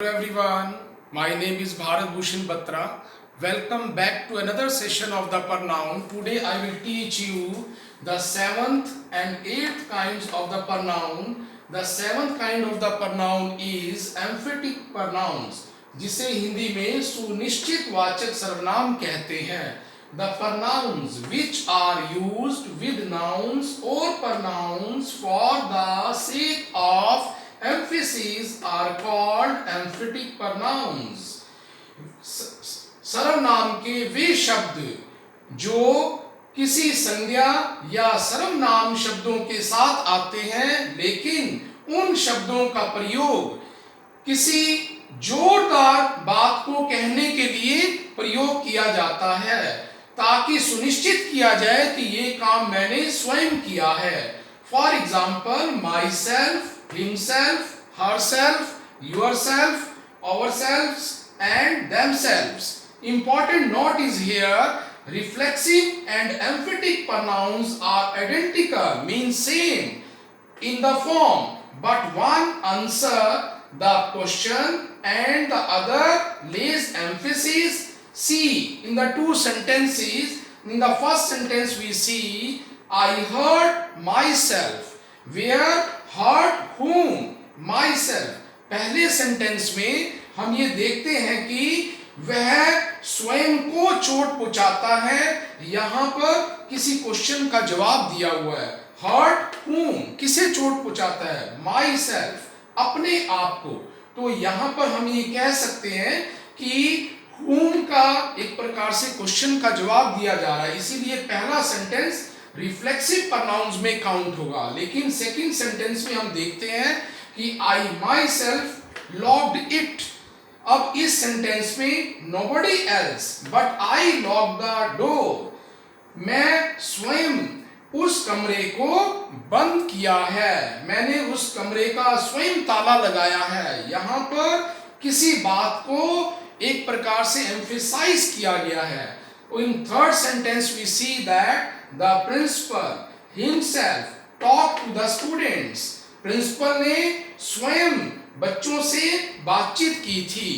Hello everyone, my name is Bharat Bhushan Batra. Welcome back to another session of the pronoun. Today I will teach you the seventh and eighth kinds of the pronoun. The seventh kind of the pronoun is emphatic pronouns, जिसे हिंदी में सुनिश्चित वाचक सर्वनाम कहते हैं. The pronouns which are used with nouns or pronouns for the sake of emphasis are called emphatic pronouns. सर्वनाम के वे शब्द जो किसी संज्ञा या सर्वनाम शब्दों के साथ आते हैं, लेकिन उन शब्दों का प्रयोग किसी जोरदार बात को कहने के लिए प्रयोग किया जाता है, ताकि सुनिश्चित किया जाए कि ये काम मैंने स्वयं किया है. For example, my self, himself, herself, yourself, ourselves, and themselves. Important note is here: reflexive and emphatic pronouns are identical, means same in the form, but one answer the question and the other lays emphasis. See, in the two sentences, in the first sentence we see, I heard myself. Where? Heard whom? Myself. पहले sentence में हम ये देखते हैं कि वह स्वयं को चोट पहुंचाता है. यहां पर किसी क्वेश्चन का जवाब दिया हुआ है. हर्ट whom, किसे चोट पहुंचाता है? Myself, अपने आप को. तो यहां पर हम ये कह सकते हैं कि whom का एक प्रकार से क्वेश्चन का जवाब दिया जा रहा है, इसीलिए पहला सेंटेंस रिफ्लेक्सिव प्रोनाउंस में काउंट होगा. लेकिन सेकंड सेंटेंस में हम देखते हैं कि आई माई सेल्फ लॉक्ड इट. अब इस सेंटेंस में nobody else but I lock the door. मैं स्वयं उस कमरे को बंद किया है, मैंने उस कमरे का स्वयं ताला लगाया है. यहां पर किसी बात को एक प्रकार से एम्फेसाइज किया गया है. In third sentence we see that the principal himself talked to the students. Principal ने स्वयं बच्चों से बातचीत की थी.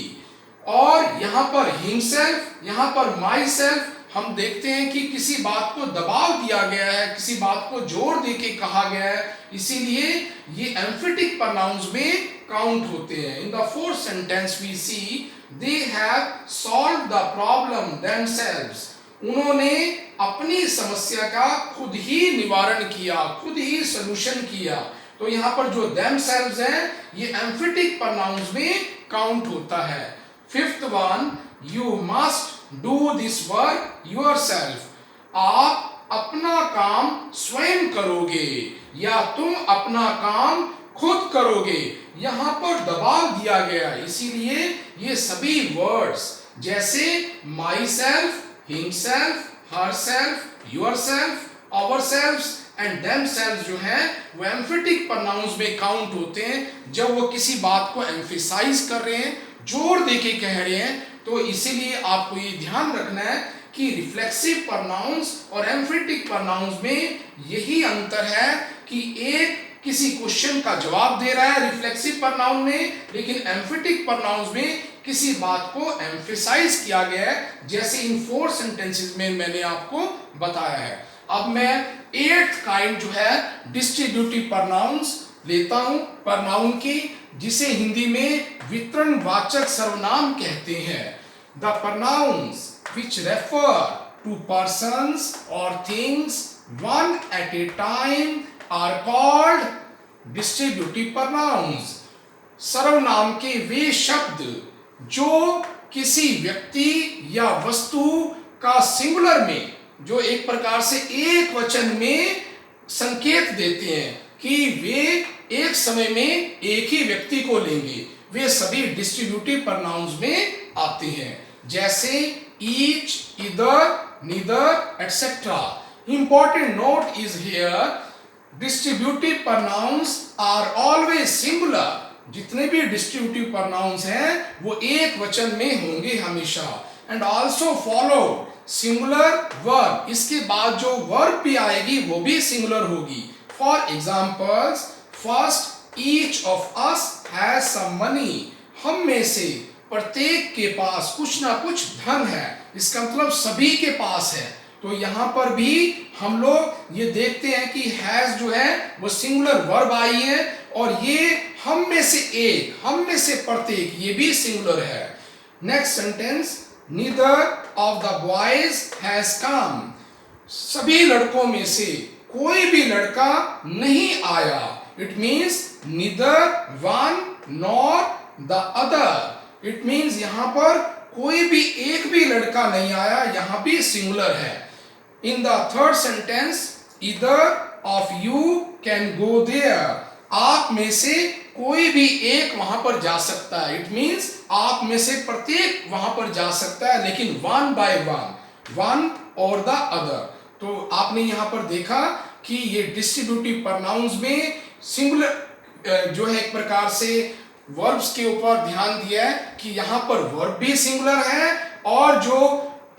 और यहाँ पर himself, यहाँ पर myself, हम देखते हैं कि किसी बात को दबाव दिया गया है, किसी बात को जोर देके कहा गया है, इसीलिए ये emphatic pronouns में काउंट होते हैं. In the fourth sentence we see they have solved the problem themselves. उन्होंने अपनी समस्या का खुद ही निवारण किया, खुद ही सॉल्यूशन किया. तो यहाँ पर जो themselves है ये emphatic pronouns में काउंट होता है. Fifth one, you must do this work yourself. आप अपना काम स्वयं करोगे या तुम अपना काम खुद करोगे. यहाँ पर दबाव दिया गया, इसीलिए ये सभी वर्ड्स जैसे myself, himself, herself, yourself, ourselves and themselves जो है वो emphatic pronouns में काउंट होते हैं जब वो किसी बात को emphasize कर रहे हैं, जोर देके कह रहे हैं. तो इसीलिए आपको ये ध्यान रखना है कि रिफ्लेक्सिव pronouns और emphatic pronouns में यही अंतर है कि एक किसी क्वेश्चन का जवाब दे रहा है रिफ्लेक्सिव प्रोनाउन में, लेकिन एम्फेटिक प्रोनाउंस में किसी बात को एम्फेसाइज किया गया है, जैसे इन फोर सेंटेंसेस में मैंने आपको बताया है. अब मैं एट्थ काइंड जो है डिस्ट्रीब्यूटिव प्रोनाउंस लेता हूं प्रोनाउन की, जिसे हिंदी में वितरणवाचक सर्वनाम कहते हैं. The pronouns which refer to persons और things one at a time are called distributive pronouns. सर्वनाम के वे शब्द जो किसी व्यक्ति या वस्तु का सिंगुलर में, जो एक प्रकार से एक वचन में संकेत देते हैं कि वे एक समय में एक ही व्यक्ति को लेंगे, वे सभी डिस्ट्रीब्यूटिव प्रोनाउंस में आते हैं. जैसे each, either, neither, etc. Important note is here: distributive pronouns are always singular. जितने भी डिस्ट्रीब्यूटिव प्रोनाउंस हैं वो एक वचन में होंगे हमेशा. And also follow singular verb. इसके बाद जो वर्ब भी आएगी वो भी सिंगुलर होगी. For examples, first, each of us has some money. हम में से प्रत्येक के पास कुछ ना कुछ धन है, इसका मतलब सभी के पास है। तो यहाँ पर भी हम लोग ये देखते हैं कि हैज जो है वो सिंगुलर वर्ब आई है, और ये हम में से एक, हम में से प्रत्येक, ये भी सिंगुलर है। Next sentence, neither of the boys has come. सभी लड़कों में से कोई भी लड़का नहीं आया। It means neither one nor the other. It means यहां पर कोई भी एक भी लड़का नहीं आया, यहां भी सिंगुलर है। In the third sentence, either of you can go there. आप में से कोई भी एक वहां पर जा सकता है। इट मीन्स आप में से प्रत्येक वहां पर जा सकता है, लेकिन वन बाय वन, वन और द अदर। तो आपने यहां पर देखा कि ये डिस्ट्रीब्यूटिव प्रोनाउंस में सिंगुलर जो है एक प्रकार से वर्ब्स के ऊपर ध्यान दिया है कि यहां पर वर्ब भी सिंगुलर है, और जो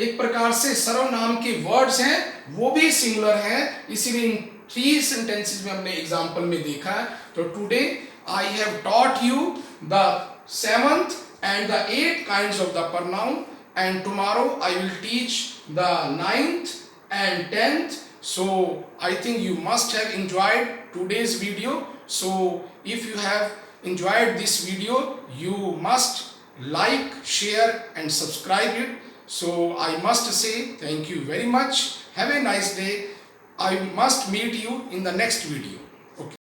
एक प्रकार से सर्वनाम के वर्ड्स हैं वो भी सिंगुलर है। इसीलिए इन 3 सेंटेंसेस में हमने एग्जांपल में देखा है। तो today I have taught you the 7th and the 8 kinds of the pronoun, and tomorrow I will teach the 9th and 10th. So I think you must have enjoyed today's video. So if you have enjoyed this video, you must like, share and subscribe it. So I must say thank you very much. Have a nice day. I must meet you in the next video.